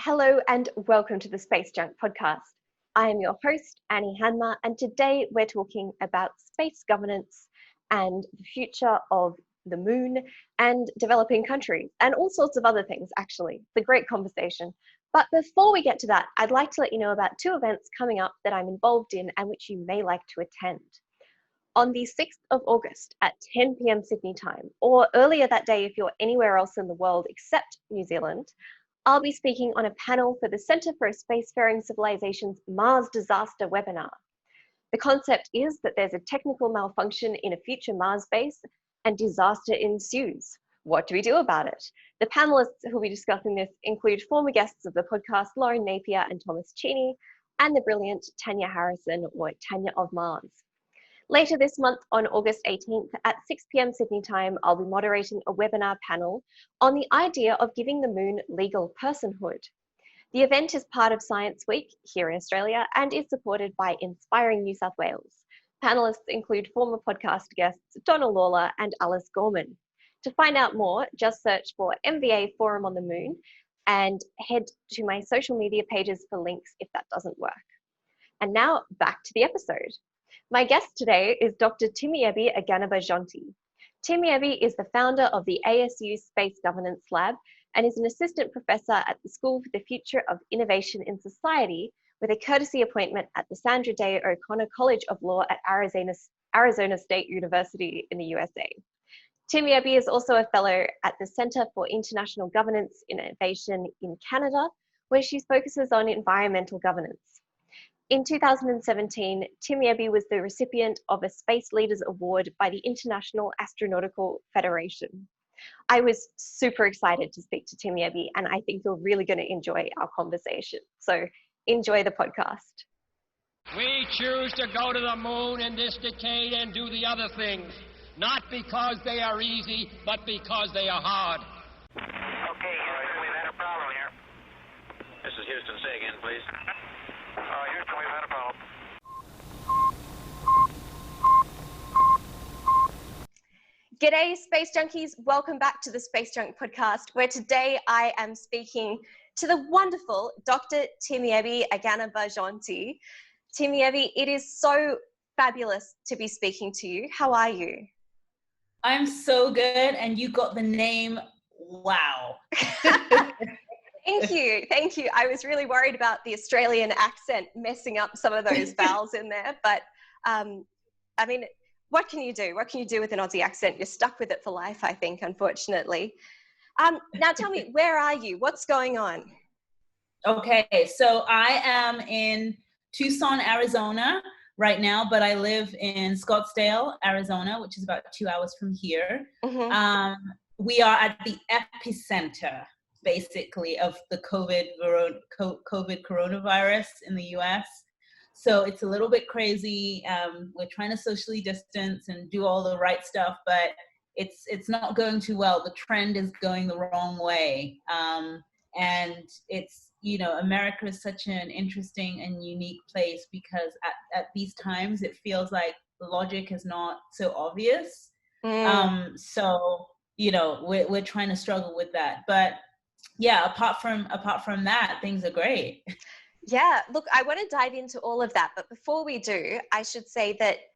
Hello and welcome to the Space Junk podcast. I am your host, Annie Hanma, and today we're talking about space governance and the future of the moon and developing countries and all sorts of other things, actually. It's a great conversation. But before we get to that, I'd like to let you know about two events coming up that I'm involved in and which you may like to attend. On the 6th of August at 10 p.m. Sydney time, or earlier that day if you're anywhere else in the world except New Zealand, I'll be speaking on a panel for the Centre for Spacefaring Civilization's Mars Disaster webinar. The concept is that there's a technical malfunction in a future Mars base and disaster ensues. What do we do about it? The panelists who will be discussing this include former guests of the podcast, Lauren Napier and Thomas Cheney, and the brilliant Tanya Harrison, or Tanya of Mars. Later this month, on August 18th at 6 p.m. Sydney time, I'll be moderating a webinar panel on the idea of giving the moon legal personhood. The event is part of Science Week here in Australia and is supported by Inspiring New South Wales. Panelists include former podcast guests Donna Lawler and Alice Gorman. To find out more, just search for MVA Forum on the Moon and head to my social media pages for links if that doesn't work. And now back to the episode. My guest today is Dr Timiebi Aganaba-Jeanty. Timiebi is the founder of the ASU Space Governance Lab and is an assistant professor at the School for the Future of Innovation in Society with a courtesy appointment at the Sandra Day O'Connor College of Law at Arizona State University in the USA. Timiebi is also a fellow at the Centre for International Governance Innovation in Canada, where she focuses on environmental governance. In 2017, Timiebi was the recipient of a Space Leaders Award by the International Astronautical Federation. I was super excited to speak to Timiebi, and I think you're really going to enjoy our conversation. So enjoy the podcast. We choose to go to the moon in this decade and do the other things, not because they are easy, but because they are hard. Okay, Houston, we've had a problem here. This is Houston. Say again, please. Houston, we've had a problem. G'day, Space Junkies. Welcome back to the Space Junk podcast, where today I am speaking to the wonderful Dr. Timiebi Aganaba-Jeanty. Timiebi, it is so fabulous to be speaking to you. How are you? I'm so good, and you got the name, wow. Thank you. I was really worried about the Australian accent messing up some of those vowels in there, but I mean, what can you do? What can you do with an Aussie accent? You're stuck with it for life, I think, unfortunately. Now tell me, where are you? What's going on? Okay, so I am in Tucson, Arizona right now, but I live in Scottsdale, Arizona, which is about 2 hours from here. Mm-hmm. We are at the epicenter, basically, of the COVID coronavirus in the US. So it's a little bit crazy. We're trying to socially distance and do all the right stuff, but it's not going too well. The trend is going the wrong way. And it's, you know, America is such an interesting and unique place because at these times it feels like the logic is not so obvious. So, you know, we're trying to struggle with that. But yeah, apart from that, things are great. Yeah, look, I want to dive into all of that. But before we do, I should say that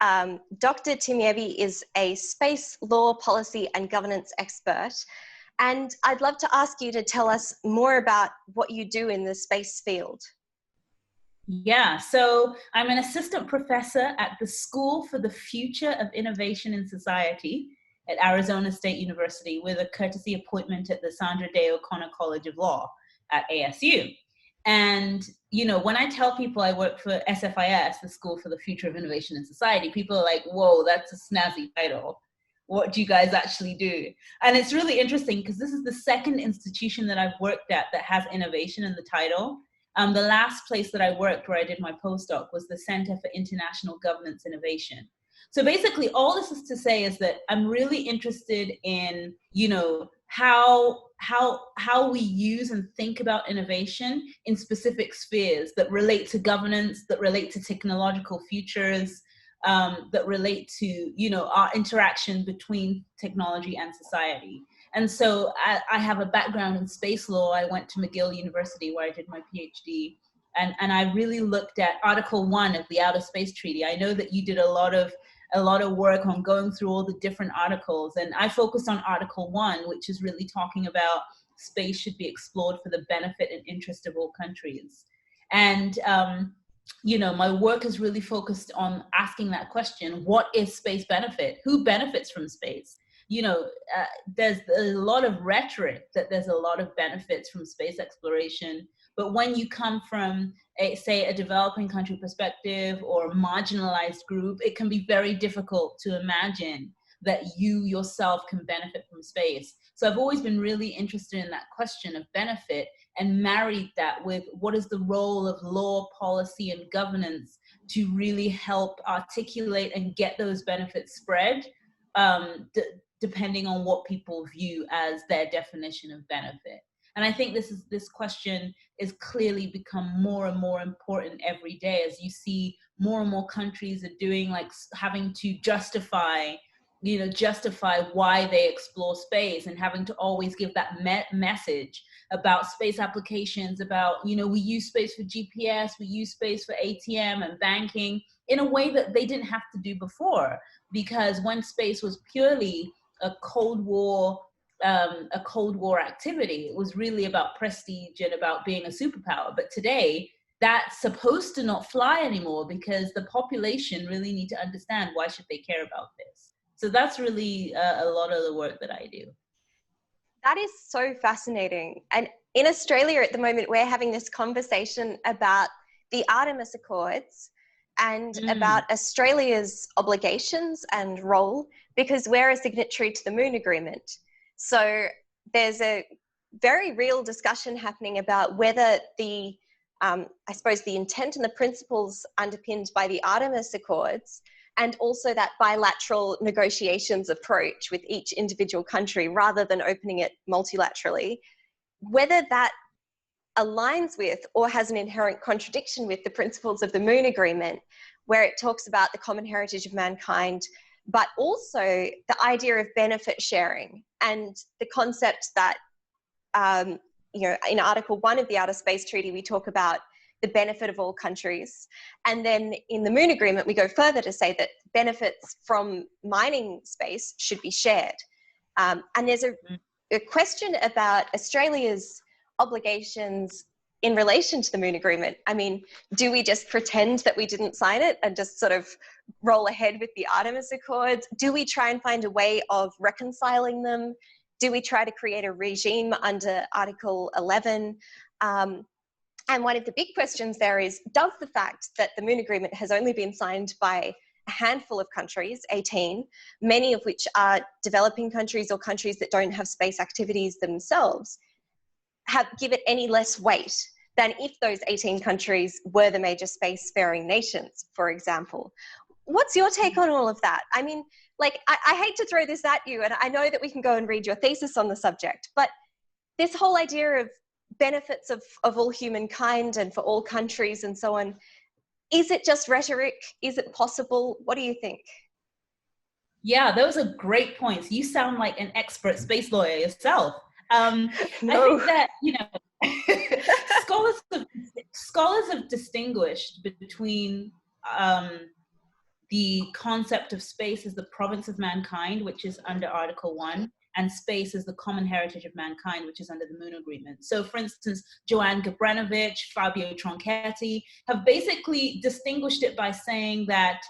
Dr. Timiebi is a space law, policy and governance expert. And I'd love to ask you to tell us more about what you do in the space field. Yeah, so I'm an assistant professor at the School for the Future of Innovation in Society at Arizona State University with a courtesy appointment at the Sandra Day O'Connor College of Law at ASU. And, you know, when I tell people I work for SFIS, the School for the Future of Innovation in Society, people are like, whoa, that's a snazzy title. What do you guys actually do? And it's really interesting because this is the second institution that I've worked at that has innovation in the title. The last place that I worked where I did my postdoc was the Center for International Governance Innovation. So basically all this is to say is that I'm really interested in, you know, how we use and think about innovation in specific spheres that relate to governance, that relate to technological futures, that relate to, you know, our interaction between technology and society. And so I have a background in space law. I went to McGill University where I did my PhD. And I really looked at Article 1 of the Outer Space Treaty. I know that you did a lot of work on going through all the different articles. And I focused on Article 1, which is really talking about space should be explored for the benefit and interest of all countries. And, you know, my work is really focused on asking that question: what is space benefit? Who benefits from space? You know, there's a lot of rhetoric that there's a lot of benefits from space exploration. But when you come from, say, a developing country perspective or a marginalized group, it can be very difficult to imagine that you yourself can benefit from space. So I've always been really interested in that question of benefit and married that with what is the role of law, policy, and governance to really help articulate and get those benefits spread, depending on what people view as their definition of benefit. And I think this question is clearly become more and more important every day, as you see more and more countries are doing, like, having to justify why they explore space, and having to always give that message about space applications, about, you know, we use space for GPS, we use space for ATM and banking in a way that they didn't have to do before. Because when space was purely a Cold War activity, it was really about prestige and about being a superpower. But today, that's supposed to not fly anymore, because the population really need to understand, why should they care about this? So that's really a lot of the work that I do. That is so fascinating. And in Australia at the moment, we're having this conversation about the Artemis Accords and about Australia's obligations and role, because we're a signatory to the Moon Agreement. So there's a very real discussion happening about whether the, I suppose, the intent and the principles underpinned by the Artemis Accords, and also that bilateral negotiations approach with each individual country rather than opening it multilaterally, whether that aligns with or has an inherent contradiction with the principles of the Moon Agreement, where it talks about the common heritage of mankind, but also the idea of benefit sharing and the concept that, you know, in Article 1 of the Outer Space Treaty, we talk about the benefit of all countries. And then in the Moon Agreement, we go further to say that benefits from mining space should be shared. And there's a question about Australia's obligations in relation to the Moon Agreement. I mean, do we just pretend that we didn't sign it and just sort of roll ahead with the Artemis Accords? Do we try and find a way of reconciling them? Do we try to create a regime under Article 11? And one of the big questions there is, does the fact that the Moon Agreement has only been signed by a handful of countries, 18, many of which are developing countries or countries that don't have space activities themselves, give it any less weight than if those 18 countries were the major spacefaring nations, for example? What's your take on all of that? I mean, like, I hate to throw this at you, and I know that we can go and read your thesis on the subject, but this whole idea of benefits of all humankind and for all countries and so on, is it just rhetoric? Is it possible? What do you think? Yeah, those are great points. You sound like an expert space lawyer yourself. No. I think that, you know, scholars have distinguished between the concept of space as the province of mankind, which is under Article 1, and space as the common heritage of mankind, which is under the Moon Agreement. So, for instance, Joanne Gabranovich, Fabio Tronchetti have basically distinguished it by saying that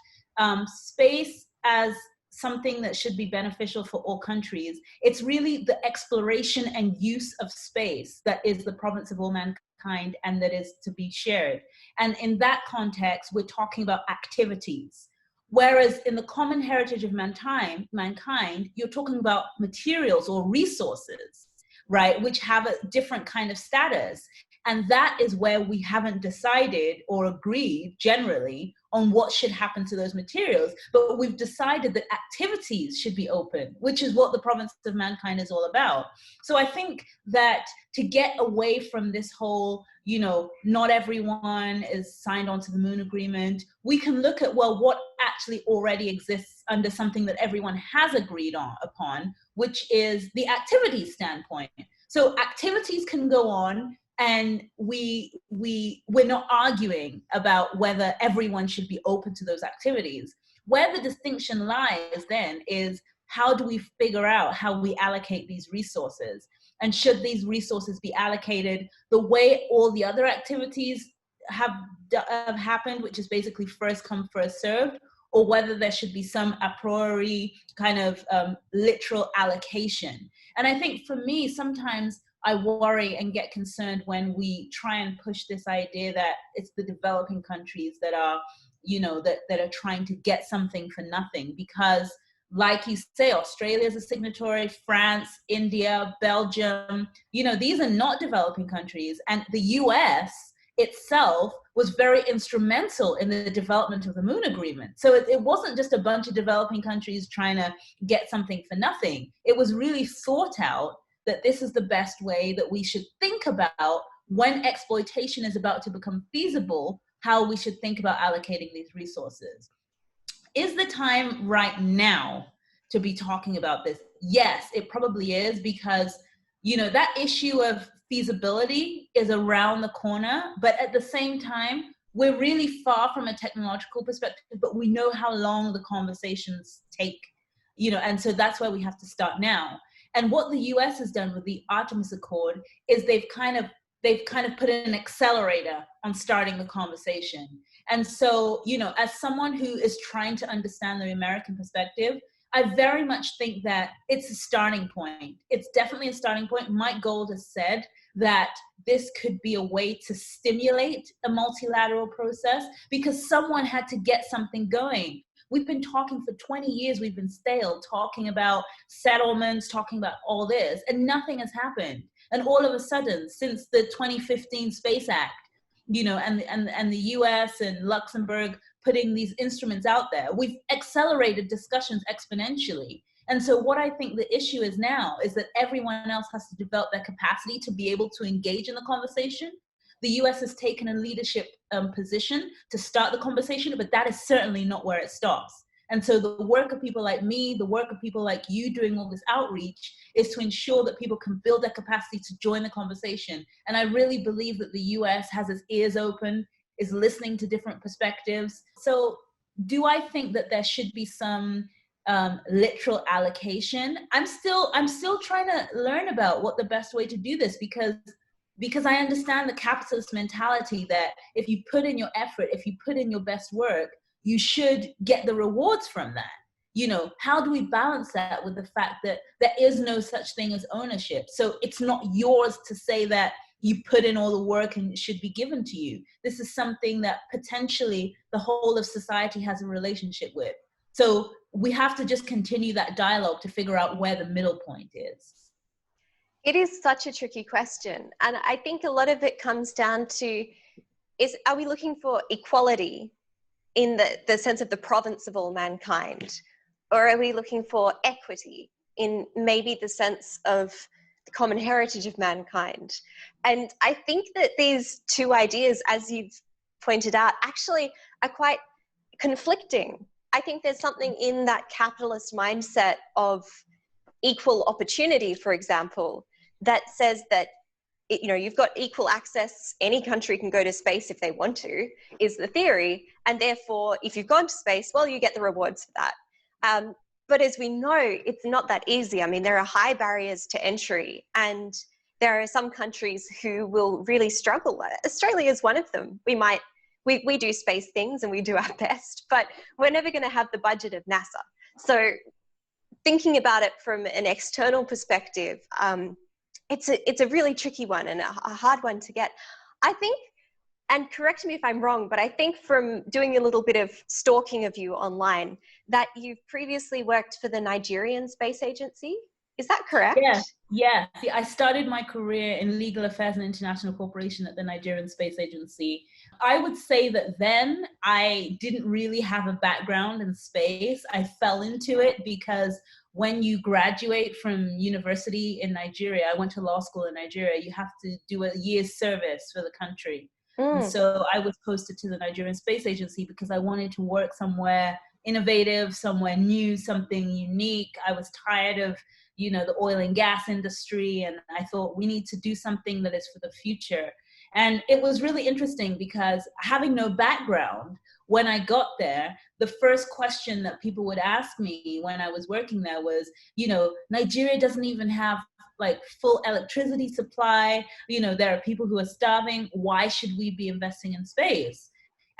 space as something that should be beneficial for all countries, it's really the exploration and use of space that is the province of all mankind and that is to be shared. And in that context, we're talking about activities. Whereas in the common heritage of mankind, you're talking about materials or resources, right, which have a different kind of status. And that is where we haven't decided or agreed generally on what should happen to those materials. But we've decided that activities should be open, which is what the province of mankind is all about. So I think that to get away from this whole, you know, not everyone is signed on to the Moon Agreement, we can look at, well, what actually already exists under something that everyone has agreed upon, which is the activities standpoint. So activities can go on, and we're not arguing about whether everyone should be open to those activities. Where the distinction lies then is, how do we figure out how we allocate these resources? And should these resources be allocated the way all the other activities have happened, which is basically first come, first served, or whether there should be some a priori kind of literal allocation. And I think for me, sometimes I worry and get concerned when we try and push this idea that it's the developing countries that are, you know, that are trying to get something for nothing. Because like you say, Australia is a signatory, France, India, Belgium, you know, these are not developing countries. And the US itself was very instrumental in the development of the Moon Agreement. So it wasn't just a bunch of developing countries trying to get something for nothing. It was really thought out that this is the best way that we should think about when exploitation is about to become feasible, how we should think about allocating these resources. Is the time right now to be talking about this? Yes, it probably is, because, you know, that issue of feasibility is around the corner, but at the same time, we're really far from a technological perspective, but we know how long the conversations take, you know, and so that's where we have to start now. And what the US has done with the Artemis Accord is they've kind of put an accelerator on starting the conversation. And so, you know, as someone who is trying to understand the American perspective, I very much think that it's a starting point. It's definitely a starting point. Mike Gold has said that this could be a way to stimulate a multilateral process, because someone had to get something going. We've been talking for 20 years, we've been stale, talking about settlements, talking about all this, and nothing has happened. And all of a sudden, since the 2015 Space Act, you know, and the US and Luxembourg putting these instruments out there, we've accelerated discussions exponentially. And so what I think the issue is now is that everyone else has to develop their capacity to be able to engage in the conversation. The US has taken a leadership position to start the conversation, but that is certainly not where it stops. And so the work of people like me, the work of people like you doing all this outreach, is to ensure that people can build their capacity to join the conversation. And I really believe that the US has its ears open, is listening to different perspectives. So do I think that there should be some literal allocation? I'm still trying to learn about what the best way to do this, because I understand the capitalist mentality that if you put in your effort, if you put in your best work, you should get the rewards from that. You know, how do we balance that with the fact that there is no such thing as ownership? So it's not yours to say that you put in all the work and it should be given to you. This is something that potentially the whole of society has a relationship with. So we have to just continue that dialogue to figure out where the middle point is. It is such a tricky question. And I think a lot of it comes down to, are we looking for equality in the sense of the province of all mankind? Or are we looking for equity in maybe the sense of the common heritage of mankind? And I think that these two ideas, as you've pointed out, actually are quite conflicting. I think there's something in that capitalist mindset of equal opportunity, for example, that says that, you know, you've got equal access, any country can go to space if they want to, is the theory. And therefore, if you've gone to space, well, you get the rewards for that. But as we know, it's not that easy. I mean, there are high barriers to entry, and there are some countries who will really struggle. Australia is one of them. We do space things and we do our best, but we're never going to have the budget of NASA. So thinking about it from an external perspective, it's a really tricky one and a hard one to get. I think, and correct me if I'm wrong, but I think from doing a little bit of stalking of you online, that you've previously worked for the Nigerian Space Agency. Is that correct? Yeah. See, I started my career in legal affairs and international cooperation at the Nigerian Space Agency. I would say that then I didn't really have a background in space. I fell into it because when you graduate from university in Nigeria, I went to law school in Nigeria, you have to do a year's service for the country. And so I was posted to the Nigerian Space Agency because I wanted to work somewhere innovative, somewhere new, something unique. I was tired of, you know, the oil and gas industry. And I thought we need to do something that is for the future. And it was really interesting because having no background, when I got there, the first question that people would ask me when I was working there was, you know, Nigeria doesn't even have like full electricity supply. You know, there are people who are starving. Why should we be investing in space?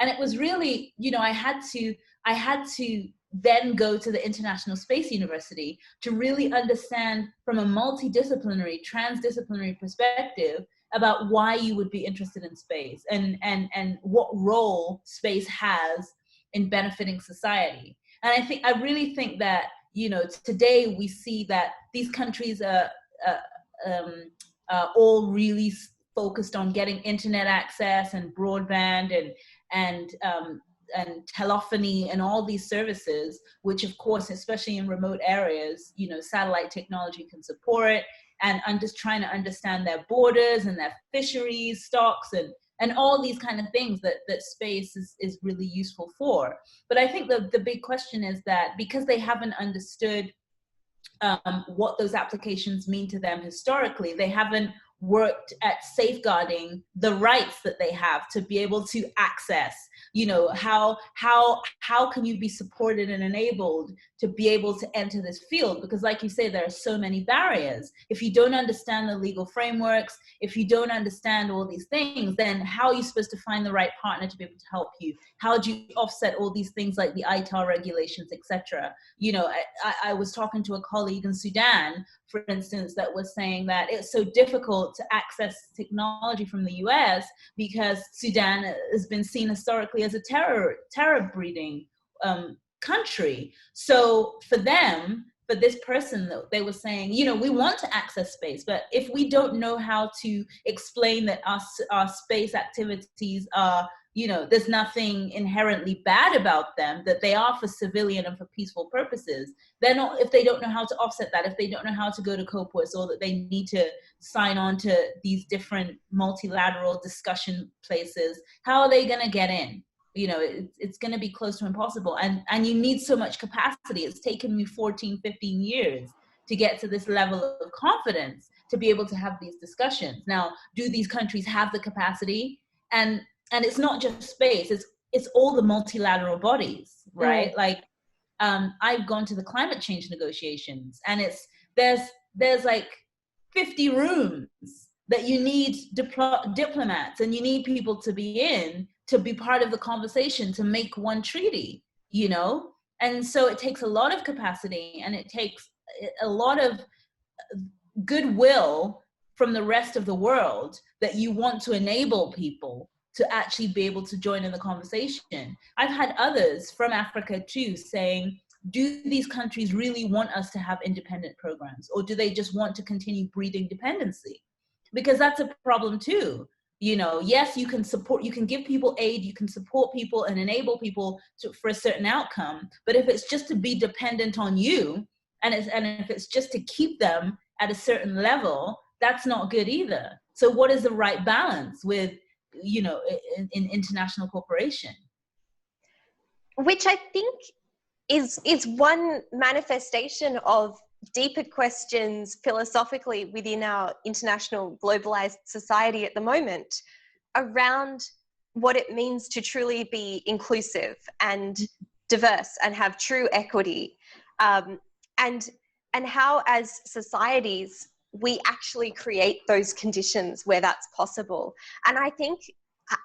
And it was really, you know, I had to then go to the International Space University to really understand from a multidisciplinary, transdisciplinary perspective about why you would be interested in space and what role space has in benefiting society. And I really think that, you know, today we see that these countries are all really focused on getting internet access and broadband and telephony and all these services, which of course, especially in remote areas, you know, satellite technology can support, and I'm just trying to understand their borders and their fisheries stocks and all these kind of things that space is really useful for. But I think the big question is that because they haven't understood what those applications mean to them historically, they haven't worked at safeguarding the rights that they have to be able to access, you know, how can you be supported and enabled to be able to enter this field? Because like you say, there are so many barriers. If you don't understand the legal frameworks, if you don't understand all these things, then how are you supposed to find the right partner to be able to help you? How do you offset all these things like the ITAR regulations, etc.? You know, I was talking to a colleague in Sudan, for instance, that was saying that it's so difficult to access technology from the US because Sudan has been seen historically as a terror breeding country. So for them, for this person, they were saying, you know, we want to access space, but if we don't know how to explain that our space activities are, you know, there's nothing inherently bad about them, that they are for civilian and for peaceful purposes, they're not, if they don't know how to offset that, if they don't know how to go to COPUOS, or that they need to sign on to these different multilateral discussion places, how are they going to get in? You know, it's going to be close to impossible. And you need so much capacity. It's taken me 14, 15 years to get to this level of confidence to be able to have these discussions. Now, do these countries have the capacity? And it's not just space, it's all the multilateral bodies, right? Like, I've gone to the climate change negotiations, and there's like 50 rooms that you need diplomats and you need people to be in, to be part of the conversation, to make one treaty, you know? And so it takes a lot of capacity, and it takes a lot of goodwill from the rest of the world that you want to enable people to actually be able to join in the conversation. I've had others from Africa too saying, do these countries really want us to have independent programs, or do they just want to continue breeding dependency? Because that's a problem too. You know, yes, you can support, you can give people aid, you can support people and enable people for a certain outcome. But if it's just to be dependent on you, and if it's just to keep them at a certain level, that's not good either. So what is the right balance with, you know, in international cooperation? Which I think is one manifestation of deeper questions philosophically within our international globalized society at the moment around what it means to truly be inclusive and diverse and have true equity, and how as societies we actually create those conditions where that's possible. And I think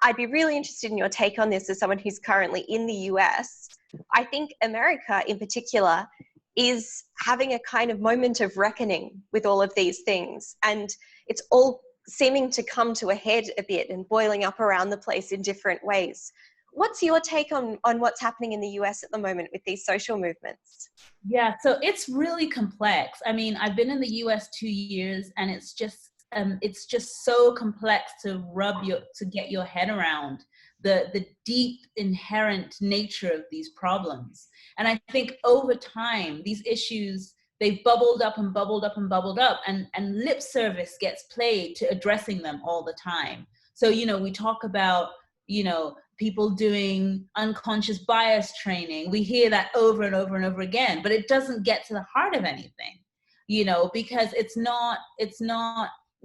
I'd be really interested in your take on this as someone who's currently in the US. I think America in particular is having a kind of moment of reckoning with all of these things. And it's all seeming to come to a head a bit and boiling up around the place in different ways. What's your take on what's happening in the US at the moment with these social movements? Yeah, so it's really complex. I mean, I've been in the US 2 years, and it's just so complex to get your head around the deep inherent nature of these problems. And I think over time, these issues, they've bubbled up and bubbled up and bubbled up, and lip service gets played to addressing them all the time. So, you know, we talk about, you know, people doing unconscious bias training. We hear that over and over and over again, but it doesn't get to the heart of anything. because it's not,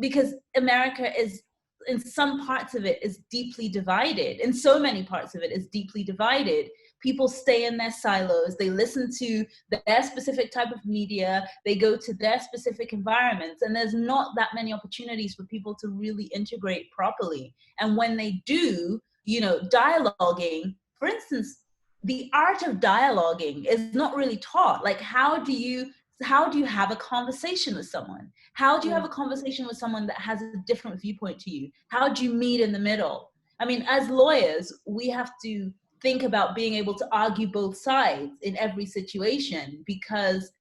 because America is, in some parts of it, is deeply divided. In so many parts of it is deeply divided. People stay in their silos. They listen to their specific type of media. They go to their specific environments. And there's not that many opportunities for people to really integrate properly. And when they do, dialoguing, for instance, the art of dialoguing is not really taught. Like, how do you have a conversation with someone? How do you have a conversation with someone that has a different viewpoint to you? How do you meet in the middle? I mean, as lawyers, we have to think about being able to argue both sides in every situation, because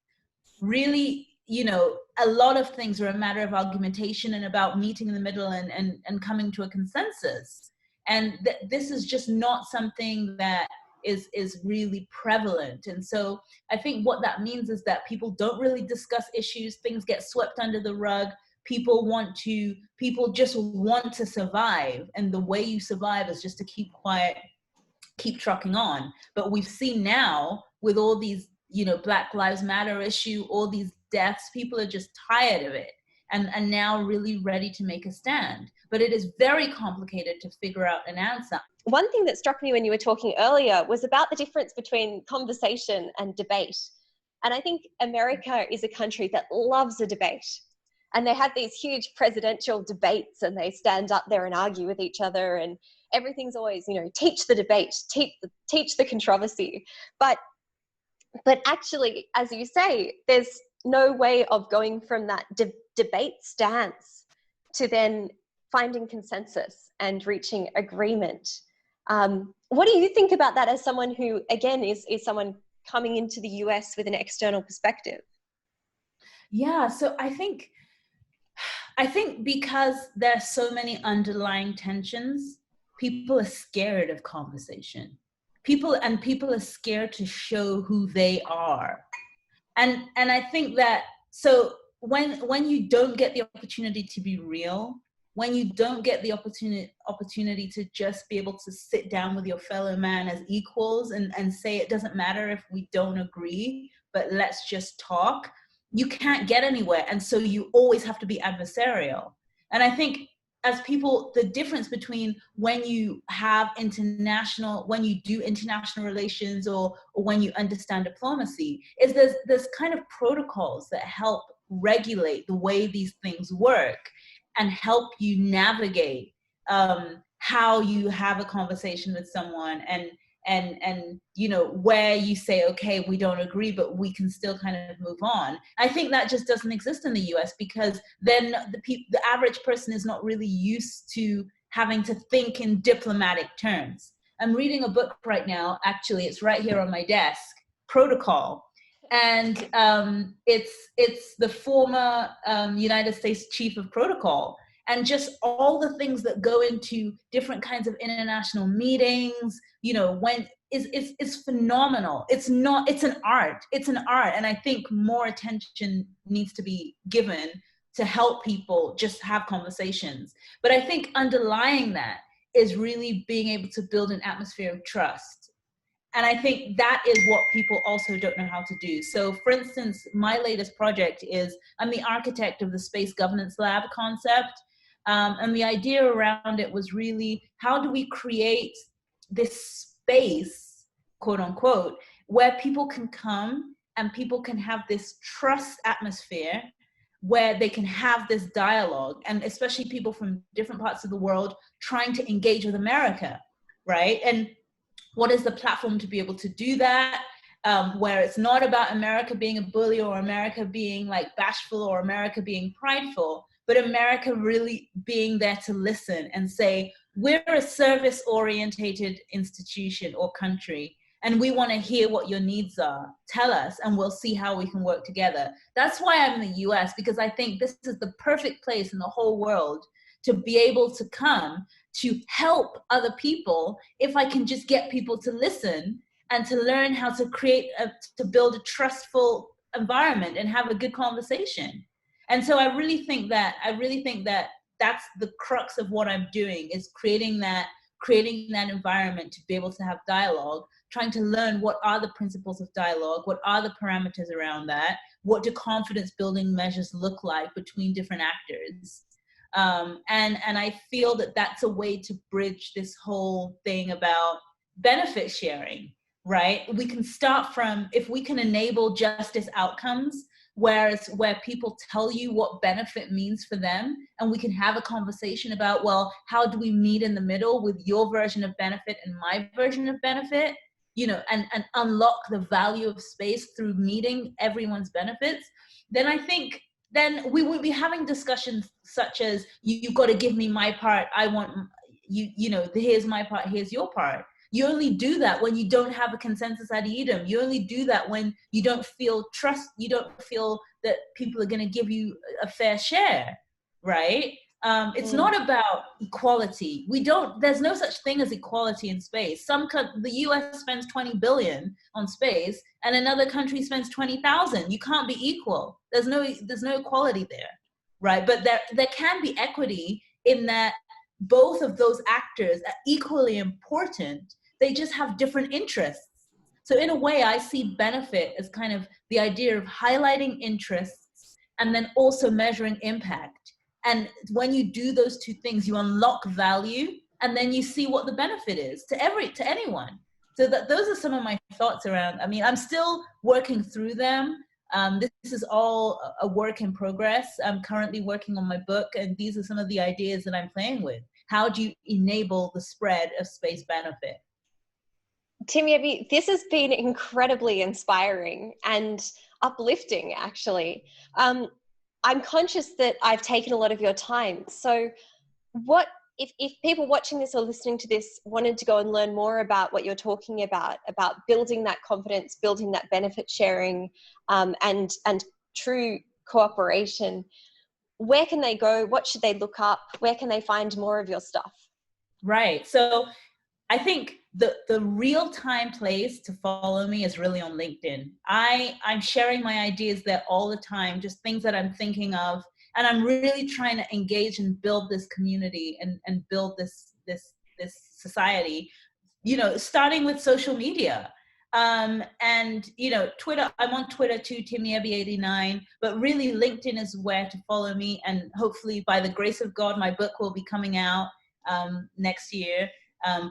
really, a lot of things are a matter of argumentation and about meeting in the middle and coming to a consensus. And this is just not something that is really prevalent. And so I think what that means is that people don't really discuss issues. Things get swept under the rug. People just want to survive. And the way you survive is just to keep quiet, keep trucking on. But we've seen now with all these, Black Lives Matter issue, all these deaths, people are just tired of it and now really ready to make a stand. But it is very complicated to figure out an answer. One thing that struck me when you were talking earlier was about the difference between conversation and debate. And I think America is a country that loves a debate. And they have these huge presidential debates and they stand up there and argue with each other, and everything's always, teach the debate, teach the controversy. But actually, as you say, there's no way of going from that debate stance to then finding consensus and reaching agreement. What do you think about that as someone who, again, is someone coming into the US with an external perspective? Yeah, so I think because there's so many underlying tensions, people are scared of conversation. People are scared to show who they are. And I think that, so when you don't get the opportunity to be real, when you don't get the opportunity to just be able to sit down with your fellow man as equals and say, it doesn't matter if we don't agree, but let's just talk, you can't get anywhere. And so you always have to be adversarial. And I think as people, the difference between when you do international relations or when you understand diplomacy is there's kind of protocols that help regulate the way these things work and help you navigate how you have a conversation with someone and where you say, okay, we don't agree, but we can still kind of move on. I think that just doesn't exist in the US, because then the average person is not really used to having to think in diplomatic terms. I'm reading a book right now, actually, it's right here on my desk, Protocol. And it's the former United States Chief of Protocol. And just all the things that go into different kinds of international meetings, when it's phenomenal. It's an art. And I think more attention needs to be given to help people just have conversations. But I think underlying that is really being able to build an atmosphere of trust. And I think that is what people also don't know how to do. So for instance, my latest project is, I'm the architect of the Space Governance Lab concept. And the idea around it was really, how do we create this space, quote unquote, where people can come and people can have this trust atmosphere where they can have this dialogue, and especially people from different parts of the world trying to engage with America, right? And what is the platform to be able to do that? Where it's not about America being a bully or America being like bashful or America being prideful, but America really being there to listen and say, we're a service-orientated institution or country, and we want to hear what your needs are. Tell us, and we'll see how we can work together. That's why I'm in the US, because I think this is the perfect place in the whole world to be able to come to help other people if I can just get people to listen and to learn how to to build a trustful environment and have a good conversation. And so I really think that that's the crux of what I'm doing, is creating that creating that environment to be able to have dialogue, trying to learn what are the principles of dialogue, what are the parameters around that, what do confidence building measures look like between different actors. And I feel that that's a way to bridge this whole thing about benefit sharing, right? We can start from, if we can enable justice outcomes, where people tell you what benefit means for them, and we can have a conversation about, well, how do we meet in the middle with your version of benefit and my version of benefit, and unlock the value of space through meeting everyone's benefits, then I think then we would be having discussions such as, you've got to give me my part, I want here's my part, here's your part. You only do that when you don't have a consensus ad idem. You only do that when you don't feel trust, you don't feel that people are going to give you a fair share, right? It's not about equality. There's no such thing as equality in space. The US spends 20 billion on space and another country spends 20,000. You can't be equal. There's no equality there, right? But there can be equity in that both of those actors are equally important. They just have different interests. So in a way, I see benefit as kind of the idea of highlighting interests and then also measuring impact. And when you do those two things, you unlock value, and then you see what the benefit is to anyone. So those are some of my thoughts around. I mean, I'm still working through them. This is all a work in progress. I'm currently working on my book, and these are some of the ideas that I'm playing with. How do you enable the spread of space benefit? Timiebi, this has been incredibly inspiring and uplifting, actually. I'm conscious that I've taken a lot of your time. So if people watching this or listening to this wanted to go and learn more about what you're talking about building that confidence, building that benefit sharing, and true cooperation, where can they go? What should they look up? Where can they find more of your stuff? Right. So I think the real-time place to follow me is really on LinkedIn. I'm sharing my ideas there all the time, just things that I'm thinking of. And I'm really trying to engage and build this community and build this society, starting with social media. And Twitter, I'm on Twitter too, Timiebi89, but really LinkedIn is where to follow me. And hopefully by the grace of God, my book will be coming out next year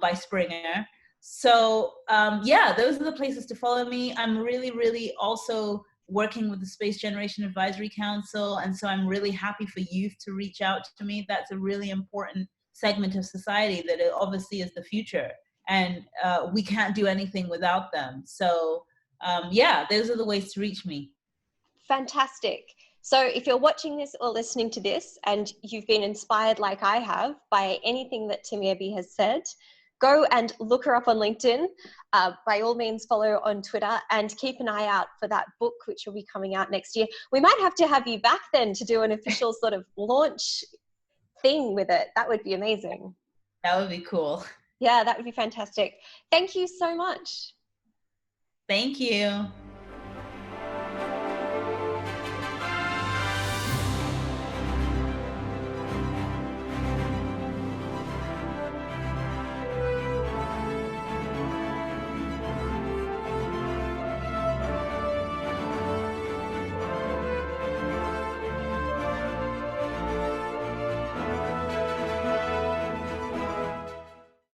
by Springer. So those are the places to follow me. I'm really, really also working with the Space Generation Advisory Council. And so I'm really happy for youth to reach out to me. That's a really important segment of society that obviously is the future. And we can't do anything without them. So those are the ways to reach me. Fantastic. So if you're watching this or listening to this and you've been inspired like I have by anything that Timiebi has said, go and look her up on LinkedIn. By all means, follow her on Twitter and keep an eye out for that book, which will be coming out next year. We might have to have you back then to do an official sort of launch thing with it. That would be amazing. That would be cool. Yeah, that would be fantastic. Thank you so much. Thank you.